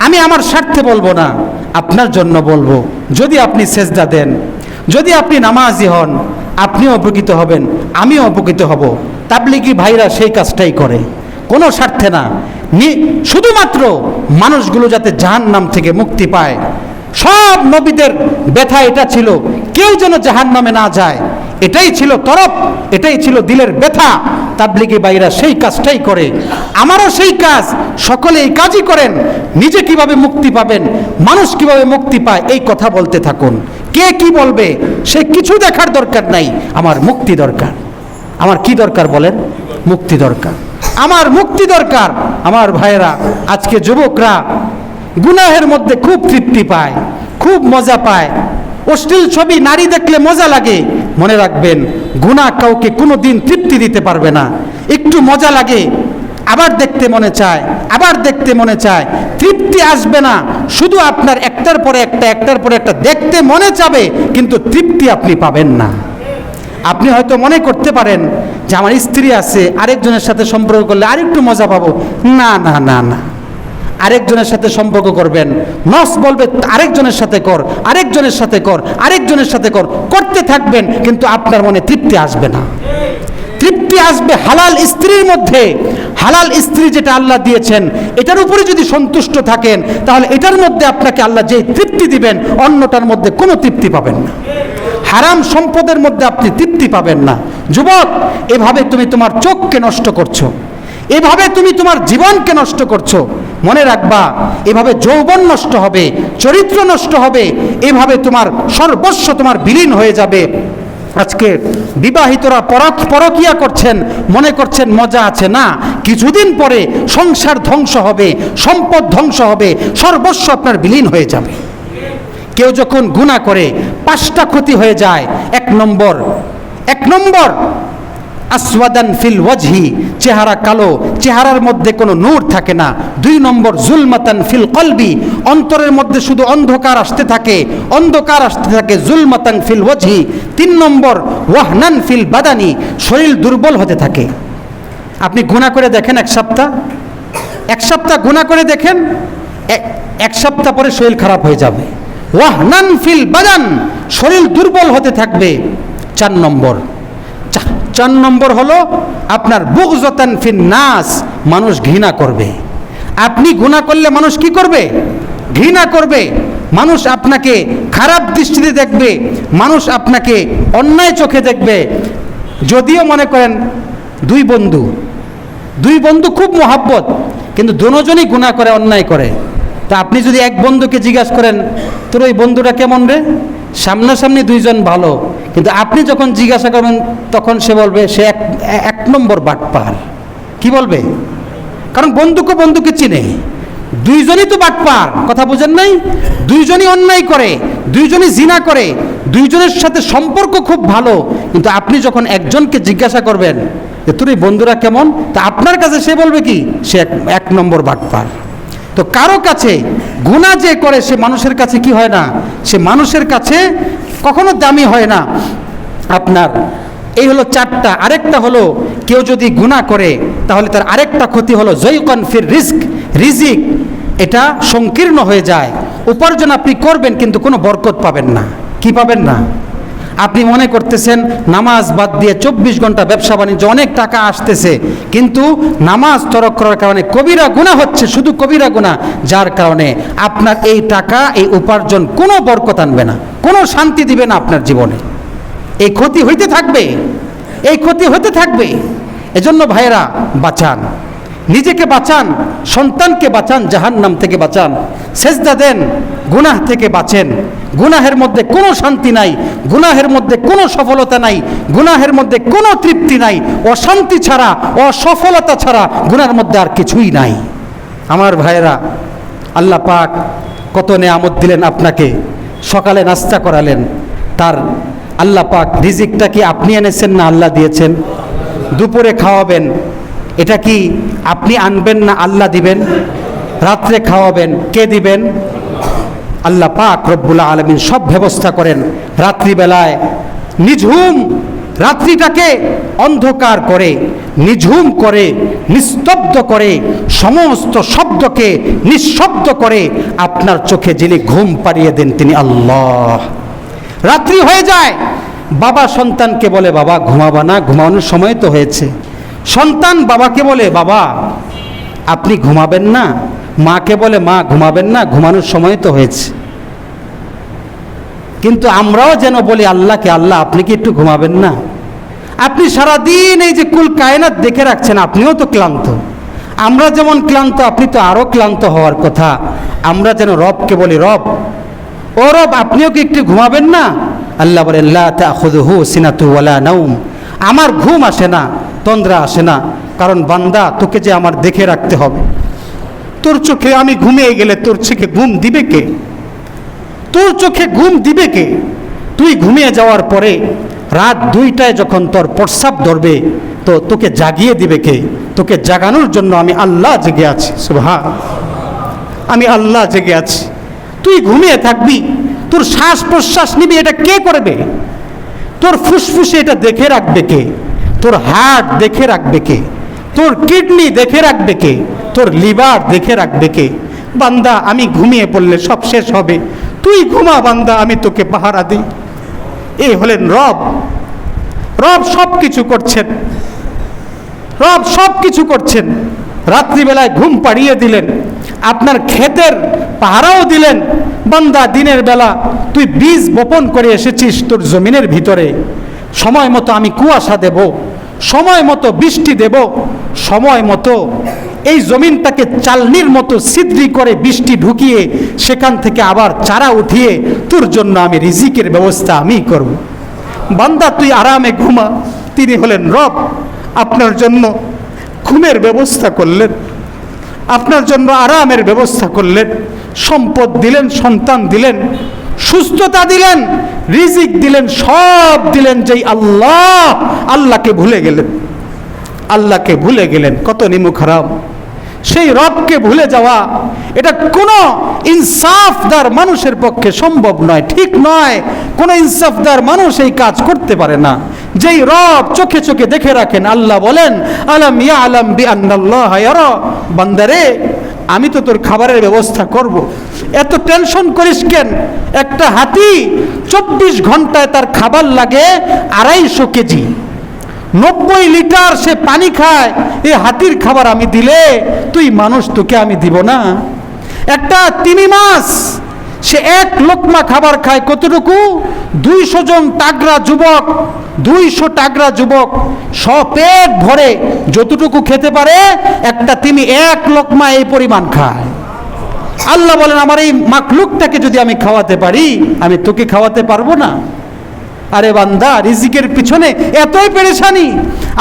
আমি আমার স্বার্থে বলবো না, আপনার জন্য বলবো। যদি আপনি সেজদা দেন, যদি আপনি নামাজি হন, আপনিও উপকৃত হবেন, আমিও উপকৃত হব। তাবলিগি ভাইরা সেই কাজটাই করে, কোনো স্বার্থে না, শুধুমাত্র মানুষগুলো যাতে জাহান্নাম থেকে মুক্তি পায়। সব নবীদের ব্যথা এটা ছিল, কেউ যেন জাহান্নামে না যায়, এটাই ছিল তরফ, এটাই ছিল দিলের ব্যথা। তাবলিগি ভাইরা সেই কাজটাই করে, আমারও সেই কাজ। সকলে এই কাজই করেন। নিজে কিভাবে মুক্তি পাবেন, মানুষ কিভাবে মুক্তি পায়, এই কথা বলতে থাকুন। কে কি বলবে সে কিছু দেখার দরকার নাই, আমার মুক্তি দরকার। আমার কি দরকার বলেন? মুক্তি দরকার, আমার মুক্তি দরকার। আমার ভাইয়েরা, আজকে যুবকরা গুনাহের মধ্যে খুব তৃপ্তি পায়, খুব মজা পায়। অশ্লীল ছবি নারী দেখলে মজা লাগে। মনে রাখবেন, গুনাহ কাউকে কোনো দিন তৃপ্তি দিতে পারবে না। একটু মজা লাগে, আবার দেখতে মনে চায়, আবার দেখতে মনে চায়, তৃপ্তি আসবে না। শুধু আপনার একটার পরে একটা দেখতে মনে চাবে, কিন্তু তৃপ্তি আপনি পাবেন না। আপনি হয়তো মনে করতে পারেন যে আমার স্ত্রী আছে, আরেকজনের সাথে সম্পর্ক করলে আরেকটু মজা পাবো। না না না না, আরেকজনের সাথে সম্পর্ক করবেন, নফস বলবে আরেকজনের সাথে কর, আরেকজনের সাথে কর, আরেকজনের সাথে কর, করতে থাকবেন, কিন্তু আপনার মনে তৃপ্তি আসবে না। তৃপ্তি আসবে হালাল স্ত্রীর মধ্যে। হালাল স্ত্রী যেটা আল্লাহ দিয়েছেন, এটার উপরে যদি সন্তুষ্ট থাকেন, তাহলে এটার মধ্যে আপনাকে আল্লাহ যে তৃপ্তি দিবেন, অন্যটার মধ্যে কোনো তৃপ্তি পাবেন না। হারাম সম্পদের মধ্যে আপনি তৃপ্তি পাবেন না। যুবক, এভাবে তুমি তোমার চোখকে নষ্ট করছো, এভাবে তুমি তোমার জীবনকে নষ্ট করছো। মনে রাখবা, এভাবে যৌবন নষ্ট হবে, চরিত্র নষ্ট হবে, এভাবে তোমার সর্বস্ব তোমার বিলীন হয়ে যাবে। আজকে বিবাহিতরা পরকিয়া করছেন, মনে করছেন মজা আছে। না, কিছুদিন পরে সংসার ধ্বংস হবে, সম্পদ ধ্বংস হবে, সর্বস্ব আপনার বিলীন হয়ে যাবে। কেউ যখন গুনাহ করে 5টা ক্ষতি হয়ে যায়। এক নম্বর আসওয়াদান ফিল ওয়াজহি, চেহারা কালো, চেহারার মধ্যে কোনো নূর থাকে না। 2 নম্বর জুলমাতান ফিল কলবি, অন্তরের মধ্যে শুধু অন্ধকার আসতে থাকে, জুলমাতান ফিল ওয়াজহি। 3 নম্বর ওয়াহনান ফিল বাদানি, শরীর দুর্বল হতে থাকে। আপনি গুনাহ করে দেখেন, এক সপ্তাহ গুনাহ করে দেখেন, এক সপ্তাহ পরে শরীর খারাপ হয়ে যাবে। ওয়াহনান ফিল বাদান, শরীর দুর্বল হতে থাকবে। 4 নম্বর হলো আপনার বুগজাতান ফিন নাস, মানুষ ঘৃণা করবে। আপনি গুনাহ করলে মানুষ কি করবে? ঘৃণা করবে। মানুষ আপনাকে খারাপ দৃষ্টিতে দেখবে, মানুষ আপনাকে অন্যায় চোখে দেখবে। যদিও মনে করেন দুই বন্ধু খুব মহাব্বত, কিন্তু দুজনই গুনাহ করে, অন্যায় করে। তা আপনি যদি এক বন্ধুকে জিজ্ঞাসা করেন, তোর ওই বন্ধুটা কেমন রে? সামনাসামনি 2 জন ভালো, কিন্তু আপনি যখন জিজ্ঞাসা করবেন, তখন সে বলবে সে এক নম্বর বাটপার। কি বলবে? কারণ বন্ধুকে চিনে। 2 জনই তো বাটপার, কথা বুঝেন নাই? 2 জনই অন্যায় করে, 2 জনই জিনা করে, 2 জনের সাথে সম্পর্ক খুব ভালো, কিন্তু আপনি যখন একজনকে জিজ্ঞাসা করবেন যে তোর এই বন্ধুরা কেমন, তা আপনার কাছে সে বলবে কি? সে এক নম্বর বাটপার। তো কারো কাছে গুনাহ যে করে, সে মানুষের কাছে কি হয় না? সে মানুষের কাছে কখনো দামি হয় না। আপনার এই হলো 4টা। আরেকটা হলো, কেউ যদি গুনাহ করে তাহলে তার আরেকটা ক্ষতি হলো জয়কান ফির রিজিক, এটা সংকীর্ণ হয়ে যায়। উপার্জন আপনি করবেন, কিন্তু কোনো বরকত পাবেন না। কি পাবেন না? আপনি মনে করতেছেন নামাজ বাদ দিয়ে 24 ঘন্টা ব্যবসা বাণিজ্য, অনেক টাকা আসতেছে, কিন্তু নামাজ তরক করার কারণে কবিরা গুনাহ হচ্ছে, শুধু কবিরা গুনাহ, যার কারণে আপনার এই টাকা, এই উপার্জন কোনো বরকত আনবে না, কোনো শান্তি দিবে না আপনার জীবনে। এই ক্ষতি হইতে থাকবে। এজন্য ভাইয়েরা, বাঁচান, নিজেকে বাঁচান, সন্তানকে বাঁচান, জাহান্নাম থেকে বাঁচান, সেজদা দেন, গুনাহ থেকে বাঁচেন। গুনাহের মধ্যে কোনো শান্তি নাই, গুনাহের মধ্যে কোনো সফলতা নাই, গুনাহের মধ্যে কোনো তৃপ্তি নাই। অশান্তি ছাড়া, অসফলতা ছাড়া গুনার মধ্যে আর কিছুই নাই। আমার ভাইয়েরা, আল্লাহ পাক কত নেয়ামত দিলেন আপনাকে। সকালে নাস্তা করালেন, তার আল্লাহ পাক রিজিকটা কি আপনি এনেছেন না আল্লাহ দিয়েছেন? দুপুরে খাওয়াবেন, এটা কি আপনি আনবেন না আল্লাহ দিবেন? রাত্রে খাওয়াবেন, কে দিবেন? আল্লাহ পাক রব্বুল আলামিন সব ব্যবস্থা করেন। রাত্রিবেলায় নিঝুম, রাত্রিটাকে অন্ধকার করে, নিঝুম করে, নিস্তব্ধ করে, সমস্ত শব্দকে নিঃশব্দ করে আপনার চোখে যিনি ঘুম পাড়িয়ে দেন তিনি আল্লাহ। রাত্রি হয়ে যায়, বাবা সন্তানকে বলে, বাবা ঘুমাবা না? ঘুমানোর সময় তো হয়েছে। সন্তান বাবাকে বলে, বাবা আপনি ঘুমাবেন না? মাকে বলে, মা ঘুমাবেন না? ঘুমানোর সময় তো হয়েছে। কিন্তু আমরাও যেন বলি আল্লাহকে, আল্লাহ আপনি কি একটু ঘুমাবেন না? আপনি সারাদিন এই যে কুল কায়নাত দেখে রাখছেন, আপনিও তো ক্লান্ত। আমরা যেমন ক্লান্ত, আপনি তো আরও ক্লান্ত হওয়ার কথা। আমরা যেন রবকে বলি, রব, ও রব আপনিও কি একটু ঘুমাবেন না? আল্লাহ বলেন, লা তাখুযুহু সিনাতু ওয়ালা নাওম, আমার ঘুম আসে না, তন্দ্রা আসে না, কারণ বান্দা তোকে যে আমার দেখে রাখতে হবে। তোর চোখে আমি ঘুমিয়ে গেলে তোর চোখে ঘুম দিবে কে? তোর চোখে ঘুম দিবে কে? তুই ঘুমিয়ে যাওয়ার পরে রাত 2টায় যখন তোর প্রস্রাব ধরবে তো তোকে জাগিয়ে দিবে কে? তোকে জাগানোর জন্য আমি আল্লাহ জেগে আছি। সুবহান, আমি আল্লাহ জেগে আছি। তুই ঘুমিয়ে থাকবি, তোর শ্বাস প্রশ্বাস নিবি, এটা কে করবে? তোর ফুসফুসে এটা দেখে রাখবে কে? তোর হার্ট দেখে রাখবে কে? তোর কিডনি দেখে রাখবে কে? তোর লিভার দেখে রাখবে কে? বান্দা আমি ঘুমিয়ে পড়লে সব শেষ হবে, তুই ঘুমা বান্দা, আমি তোকে পাহারা দিই। এই হলেন রব। রব সব কিছু করছেন, রব সব কিছু করছেন। রাত্রিবেলায় ঘুম পাড়িয়ে দিলেন, আপনার ক্ষেতের পাহারাও দিলেন। বান্দা দিনের বেলা তুই বীজ বপন করে এসেছিস তোর জমিনের ভিতরে, সময় মতো আমি কুয়াশা দেব, সময় মতো বৃষ্টি দেব, সময় মতো এই জমিনটাকে চালনির মতো ছিদ্রি করে বৃষ্টি ঢুকিয়ে সেখান থেকে আবার চারা উঠিয়ে তোর জন্য আমি রিজিকের ব্যবস্থা আমি করব। বান্দা তুই আরামে ঘুমা। তিনি হলেন রব, আপনার জন্য ঘুমের ব্যবস্থা করলেন, আপনার জন্য আরামের ব্যবস্থা করলেন, সম্পদ দিলেন, সন্তান দিলেন, সুস্থতা দিলেন, রিজিক দিলেন, সব দিলেন। যেই আল্লাহ, আল্লাহকে ভুলে গেলেন, আল্লাহকে ভুলে গেলেন। কত নিমুখ হারাম! সেই রবকে ভুলে যাওয়া এটা কোনো ইনসাফদার মানুষের পক্ষে সম্ভব নয়, ঠিক নয়। কোনো ইনসাফদার মানুষ এই কাজ করতে পারে না। যেই রব চোখে চোখে দেখে রাখেন, আল্লাহ বলেন আলাম ইয়ালাম বিআন্নাল্লাহ ইয়ারা, বান্দারে আমি তো তোর খাবারের ব্যবস্থা করব, এত টেনশন করিস কেন? একটা হাতি 24 ঘন্টায় তার খাবার লাগে 250 কেজি, 90 লিটার সে পানি খায়। এই হাতির খাবার আমি দিলে তুই মানুষ, তোকে আমি দিব না? একটা তিমি মাছ সে 1 লোকমা খাবার খায় কতটুকু? 200 জন তাগড়া যুবক, 200 তাগড়া যুবক সপেট ভরে যতটুকু খেতে পারে একটা তিমি 1 লোকমা এই পরিমাণ খায়। আল্লাহ বলেন আমার এই মাখলুকটাকে যদি আমি খাওয়াতে পারি, আমি তোকে খাওয়াতে পারবো না? আরে বান্দা, রিজিকের পিছনে এতই পেরেশানি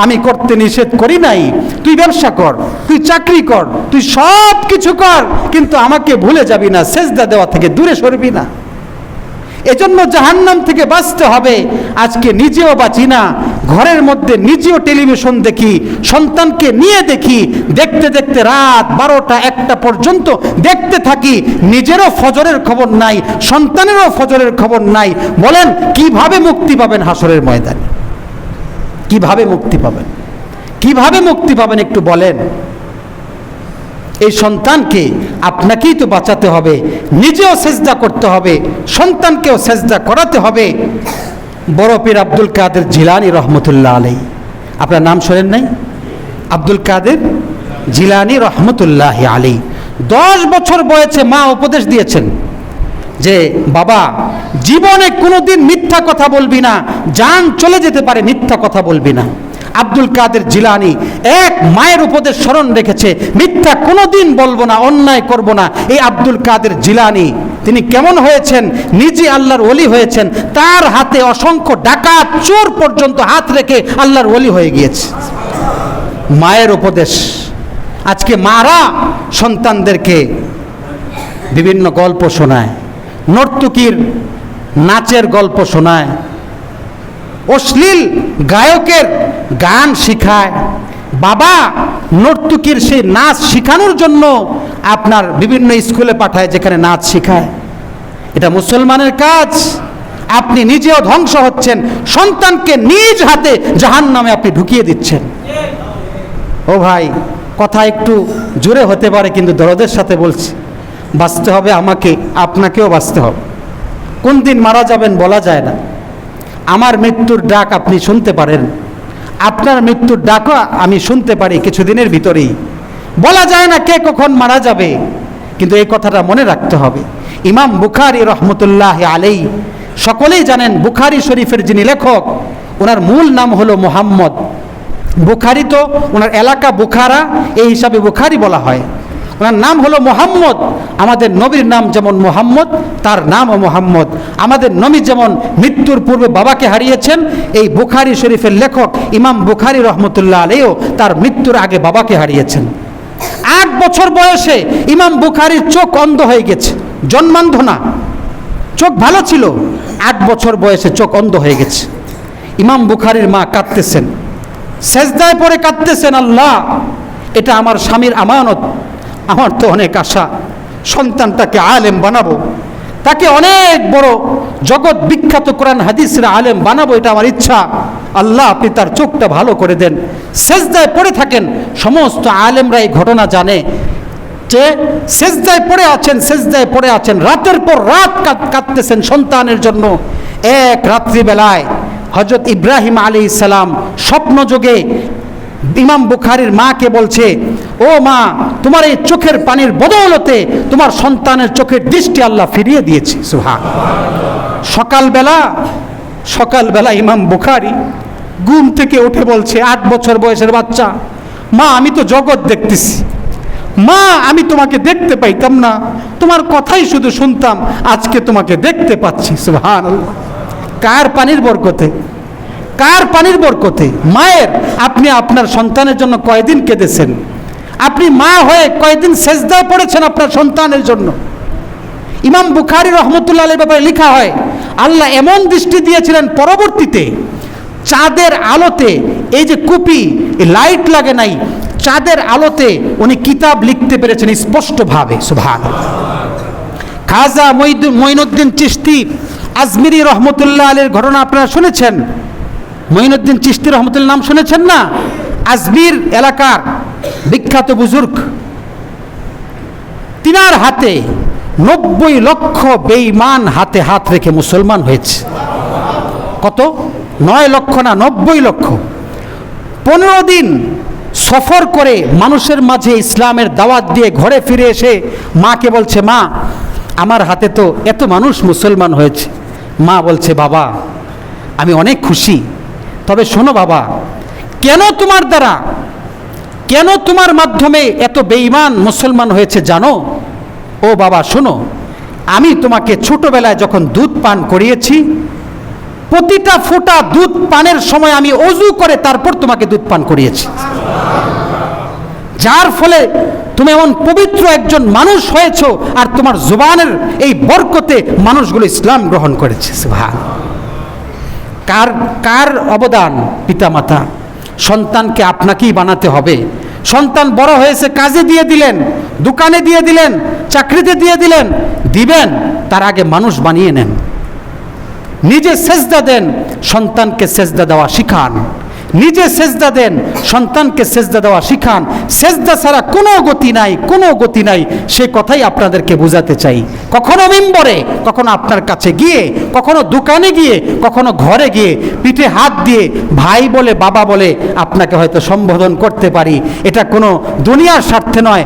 আমি করতে নিষেধ করি নাই। তুই ব্যবসা কর, তুই চাকরি কর, তুই সব কিছু কর, কিন্তু আমাকে ভুলে যাবি না, সেজদা দেওয়া থেকে দূরে সরবি না। এজন্য জাহান্নাম থেকে বাঁচতে হবে। আজকে নিজেও বাঁচি না, ঘরের মধ্যে নিজেও টেলিভিশন দেখি, সন্তানকে নিয়ে দেখি, দেখতে দেখতে রাত 12টা 1টা পর্যন্ত দেখতে থাকি। নিজেরও ফজরের খবর নাই, সন্তানেরও ফজরের খবর নাই। বলেন কিভাবে মুক্তি পাবেন হাসরের ময়দানে? কিভাবে মুক্তি পাবেন? কিভাবে মুক্তি পাবেন একটু বলেন। এই সন্তানকে আপনাকেই তো বাঁচাতে হবে, নিজেও সেজদা করতে হবে, সন্তানকেও সেজদা করাতে হবে। বড় পীর আব্দুল কাদের জিলানী রহমতুল্লাহ আলাইহি, আপনার নাম শোনেন নাই? আব্দুল কাদের জিলানী রহমতুল্লাহ আলাইহি 10 বছর বয়সে মা উপদেশ দিয়েছেন যে বাবা, জীবনে কোনোদিন মিথ্যা কথা বলবি না, জান চলে যেতে পারে, মিথ্যা কথা বলবি না। আব্দুল কাদের জিলানী এক মায়ের উপদেশ স্মরণ রেখেছে, মিথ্যা কোনোদিন বলবো না, অন্যায় করব না। এই আব্দুল কাদের জিলানী তিনি কেমন হয়েছেন? নিজে আল্লাহর ওলি হয়েছেন, তার হাতে অসংখ্য ডাকাত চোর পর্যন্ত হাত রেখে আল্লাহর ওলি হয়ে গিয়েছে। মায়ের উপদেশ। আজকে মারা সন্তানদেরকে বিভিন্ন গল্প শোনায়, নর্তকীর নাচের গল্প শোনায়, অশ্লীল গায়কের গান শিখায়। বাবা নর্তকীর সেই নাচ শিখানোর জন্য আপনার বিভিন্ন স্কুলে পাঠায়, যেখানে নাচ শিখায়। এটা মুসলমানের কাজ। আপনি নিজেও ধ্বংস হচ্ছেন, সন্তানকে নিজ হাতে জাহান্নামে আপনি ঢুকিয়ে দিচ্ছেন। ও ভাই, কথা একটু জোরে হতে পারে, কিন্তু দরদের সাথে বলছি, বাঁচতে হবে আমাকে, আপনাকেও বাঁচতে হবে। কোন দিন মারা যাবেন বলা যায় না। আমার মৃত্যুর ডাক আপনি শুনতে পারেন, আপনার মৃত্যুর ডাকও আমি শুনতে পারি কিছুদিনের ভিতরেই। বলা যায় না কে কখন মারা যাবে, কিন্তু এই কথাটা মনে রাখতে হবে। ইমাম বুখারী রহমতুল্লাহ আলাইহি, সকলেই জানেন বুখারী শরীফের যিনি লেখক, ওনার মূল নাম হলো মুহাম্মদ। বুখারী তো ওনার এলাকা বুখারা, এই হিসাবে বুখারী বলা হয়। ওনার নাম হলো মুহাম্মদ। আমাদের নবীর নাম যেমন মুহাম্মদ, তার নামও মুহাম্মদ। আমাদের নবী যেমন মৃত্যুর পূর্বে বাবাকে হারিয়েছেন, এই বুখারী শরীফের লেখক ইমাম বুখারী রহমতুল্লাহ আলাইহিও তার মৃত্যুর আগে বাবাকে হারিয়েছেন। 8 বছর বয়সে ইমাম বুখারীর চোখ অন্ধ হয়ে গেছে, জন্মান্ধ না, চোখ ভালো ছিল, 8 বছর বয়সে চোখ অন্ধ হয়ে গেছে। ইমাম বুখারীর মা কাঁদতেছেন, সেজদায় পড়ে কাঁদতেছেন, আল্লাহ এটা আমার স্বামীর আমানত, আমার তো অনেক আশা সন্তানটাকে আলেম বানাবো, তাকে অনেক বড় জগৎ বিখ্যাত কোরআন হাদিসের আলেম বানাবো, এটা আমার ইচ্ছা, আল্লাহ আপনি তার চোখটা ভালো করে দেন। সেজদায় পড়ে থাকেন, সমস্ত আলেমরা এই ঘটনা জানে যে সেজদায় পড়ে আছেন, সেজদায় পড়ে আছেন, রাতের পর রাত কাঁদতেছেন সন্তানের জন্য। এক রাত্রিবেলায় হযরত ইব্রাহিম আলাইহিস সালাম স্বপ্নযোগে ইমাম বুখারীর মাকে বলছে, ও মা, তোমার এই চোখের পানির বদৌলতে তোমার সন্তানের চোখের দৃষ্টি আল্লাহ ফিরিয়ে দিয়েছে। সুবহানাল্লাহ। সকালবেলা ইমাম বুখারী ঘুম থেকে উঠে বলছে, 8 বছর বয়সের বাচ্চা, মা আমি তো জগৎ দেখতেছি, মা আমি তোমাকে দেখতে পাইতাম না, তোমার কথাই শুধু শুনতাম, আজকে তোমাকে দেখতে পাচ্ছি। সুবহানাল্লাহ। কার পানির বরকতে, কার পানির বরকতে? মায়ের। আপনি আপনার সন্তানের জন্য কয়দিন কেঁদেছেন? আপনি মা হয়ে কয়দিন সেজদায় পড়েছেন আপনার সন্তানের জন্য? ইমাম বুখারী রহমতুল্লাহ আলাইহির ব্যাপারে লেখা হয়, আল্লাহ এমন দৃষ্টি দিয়েছিলেন পরবর্তীতে, চাঁদের আলোতে, এই যে কুপি লাইট লাগে নাই, চাঁদের আলোতে উনি কিতাব লিখতে পেরেছেন স্পষ্টভাবে। সুবহানাল্লাহ। খাজা মঈনুদ্দিন চিশতি আজমিরি রহমতুল্লাহ আলাইহির ঘটনা আপনারা শুনেছেন? মঈনুদ্দিন চিশতি রহমতুল্লাহ নাম শুনেছেন না? আজমির এলাকার বিখ্যাত বুজুর্গ, তিনার হাতে 90 লক্ষ বেঈমান হাতে হাত রেখে মুসলমান হয়েছে। কত? 9 লক্ষ না, 90 লক্ষ। 15 দিন সফর করে মানুষের মাঝে ইসলামের দাওয়াত দিয়ে ঘরে ফিরে এসে মাকে বলছে, মা আমার হাতে তো এত মানুষ মুসলমান হয়েছে। মা বলছে, বাবা আমি অনেক খুশি, তবে শোনো বাবা, কেন তোমার দ্বারা, কেন তোমার মাধ্যমে এত বেঈমান মুসলমান হয়েছে জানো? ও বাবা শোনো, আমি তোমাকে ছোটবেলায় যখন দুধ পান করিয়েছি, প্রতিটা ফোঁটা দুধ পানের সময় আমি ওযু করে তারপর তোমাকে দুধ পান করিয়েছি, যার ফলে তুমি এমন পবিত্র একজন মানুষ হয়েছ, আর তোমার জুবানের এই বরকতে মানুষগুলো ইসলাম গ্রহণ করেছে। সুবহানাল্লাহ। কার কার অবদান? পিতামাতা। সন্তানকে আপনাকেই বানাতে হবে। সন্তান বড় হয়েছে, কাজে দিয়ে দিলেন, দোকানে দিয়ে দিলেন, চাকরিতে দিয়ে দিলেন, দিবেন, তার আগে মানুষ বানিয়ে নেন। নিজে সেজদা দেন, সন্তানকে সেজদা দেওয়া শিখান। নিজে সেজদা দেন, সন্তানকে সেজদা দেওয়া শিখান। সেজদা ছাড়া কোনো গতি নাই, কোনো গতি নাই, সে কথাই আপনাদেরকে বোঝাতে চাই। কখনো মিম্বরে, কখনো আপনার কাছে গিয়ে, কখনো দোকানে গিয়ে, কখনো ঘরে গিয়ে পিঠে হাত দিয়ে ভাই বলে, বাবা বলে আপনাকে হয়তো সম্বোধন করতে পারি। এটা কোনো দুনিয়ার স্বার্থে নয়,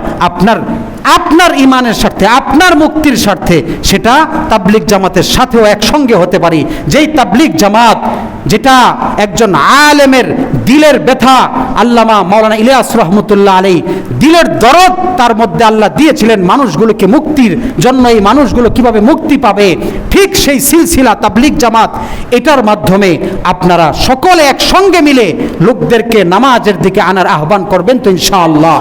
আপনার ইমানের স্বার্থে, আপনার মুক্তির স্বার্থে। সেটা তাবলিগ জামাতের সাথেও একসঙ্গে হতে পারি। যেই তাবলিগ জামাত, যেটা একজন আলেমের দিলের ব্যথা, আল্লামা মাওলানা ইলিয়াস রহমতুল্লাহ আলাইহি দিলের দরদ তার মধ্যে আল্লাহ দিয়েছিলেন মানুষগুলোকে মুক্তির জন্য, এই মানুষগুলো কিভাবে মুক্তি পাবে, ঠিক সেই সিলসিলা তাবলিগ জামাত, এটার মাধ্যমে আপনারা সকলে একসঙ্গে মিলে লোকদেরকে নামাজের দিকে আনার আহ্বান করবেন তো ইনশাআল্লাহ।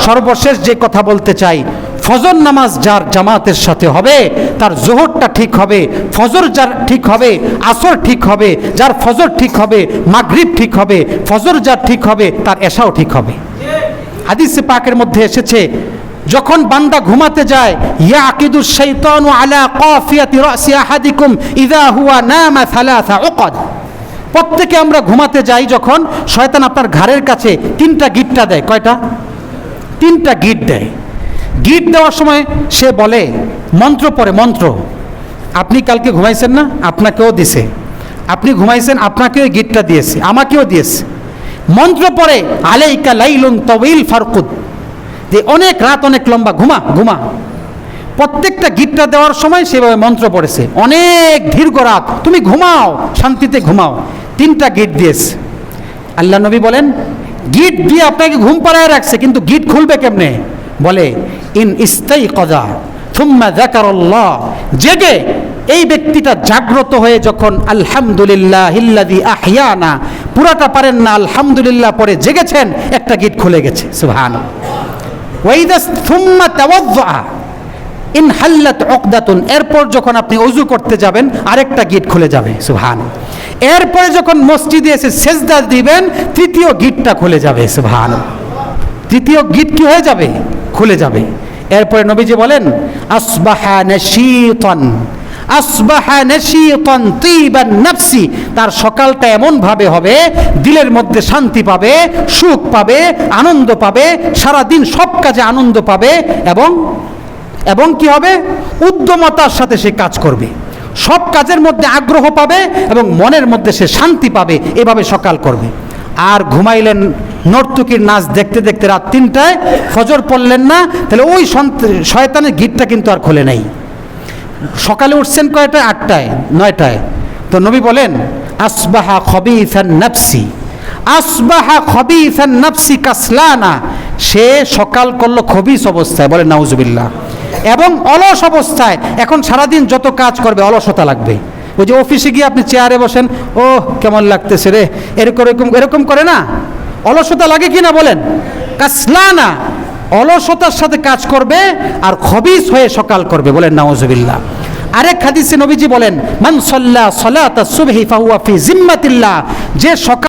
সর্বশেষ যে কথা বলতে চাই, ফজর নামাজ যার জামাতের সাথে হবে তার জোহরটা ঠিক হবে, ফজর যার ঠিক হবে আসর ঠিক হবে, যার ফজর ঠিক হবে মাগরিব ঠিক হবে, ফজর যার ঠিক হবে তার এশাও ঠিক হবে। হাদিসে পাকের মধ্যে এসেছে, যখন বান্দা ঘুমাতে যায়, ইয়াকিদুশ শাইতানু আলা কাফিয়াতি রাসি আহাদিকুম ইযা হুয়া নামা সালাসা উকদ। প্রত্যেকে আমরা ঘুমাতে যাই যখন, শয়তান আপনার ঘাড়ের কাছে 3টা গিট্টা দেয়। কয়টা? 3টা গিট দেয়। গিট দেওয়ার সময় সে বলে, মন্ত্র পড়ে, মন্ত্র। আপনি কালকে ঘুমাইছেন না, আপনাকেও দিছে। আপনি ঘুমাইছেন, আপনাকেও গিটটা দিয়েছে, আমাকেও দিয়েছে। মন্ত্র পড়ে, আলাইকা লাইলুন তাওয়িল ফারকুদ, যে অনেক রাত অনেক লম্বা, ঘুমা ঘুমা। প্রত্যেকটা গিটটা দেওয়ার সময় সেভাবে মন্ত্র পড়েছে, অনেক দীর্ঘ রাত, তুমি ঘুমাও, শান্তিতে ঘুমাও। 3টা গিট দিয়েছে। আল্লাহ নবী বলেন, গিট দিয়ে আপনাকে ঘুম পাড়ায় রাখছে, কিন্তু গিট খুলবে কেমনে? বলে ইন ইস্তাইকাযা থুম্মা যাকারাল্লাহ, জেগে এই ব্যক্তিটা জাগ্রত হয়ে যখন আলহামদুলিল্লাহিল্লাযী আহইয়ানা পুরাটা পারেন না আলহামদুলিল্লাহ পরে জেগেছেন, একটা গিট খুলে গেছে। সুবহানাল্লাহ। ওয়া ইযা থুম্মা তাওয়াজ্জা ইন হাল্লাত উকদাতুন, এরপর যখন আপনি ওযু করতে যাবেন আরেকটা গিট খুলে যাবে। সুবহানাল্লাহ। এরপরে যখন মসজিদে এসে সেজদা দিবেন তৃতীয় গিটটা খুলে যাবে। সুবহানাল্লাহ। তৃতীয় গিট কি হয়ে যাবে? খুলে যাবে। এরপরে নবীজি বলেন আসবাহা নাশীতান, আসবাহা নাশীতান তিবান নাফসি, তার সকালটা এমনভাবে হবে দিলের মধ্যে শান্তি পাবে, সুখ পাবে, আনন্দ পাবে, সারাদিন সব কাজে আনন্দ পাবে এবং কি হবে? উদ্যমতার সাথে সে কাজ করবে, সব কাজের মধ্যে আগ্রহ পাবে এবং মনের মধ্যে সে শান্তি পাবে, এভাবে সকাল করবে। আর ঘুমাইলেন নর্তকীর নাচ দেখতে দেখতে রাত 3টায়, ফজর পড়লেন না, তাহলে ওই শয়তানের গিটটা কিন্তু আর খোলে নাই। সকালে উঠছেন কয়টায়? 8টায় 9টায়। তো নবী বলেন আসবাহা খবিসান নাফসি, আসবাহা খবিসান নাফসি কাসলানা, সে সকাল করলো খবিস অবস্থায়, বলেন নাউজুবিল্লাহ, এবং অলস অবস্থায়। এখন সারাদিন যত কাজ করবে অলসতা লাগবে। ওই যে অফিসে গিয়ে আপনি চেয়ারে বসেন, ও কেমন লাগতেছে রে, এরকম করে না, অলসতা লাগে কি না বলেন? কাসলানা, অলসতার সাথে কাজ করবে আর খবিস হয়ে সকাল করবে, বলেন নাউজুবিল্লাহ। আরেক হাদিসে নবীজি বলেন মান সাল্লা সালাতা সুবহি ফাহুয়া ফি জিম্মাতিল্লাহ, যে সকাল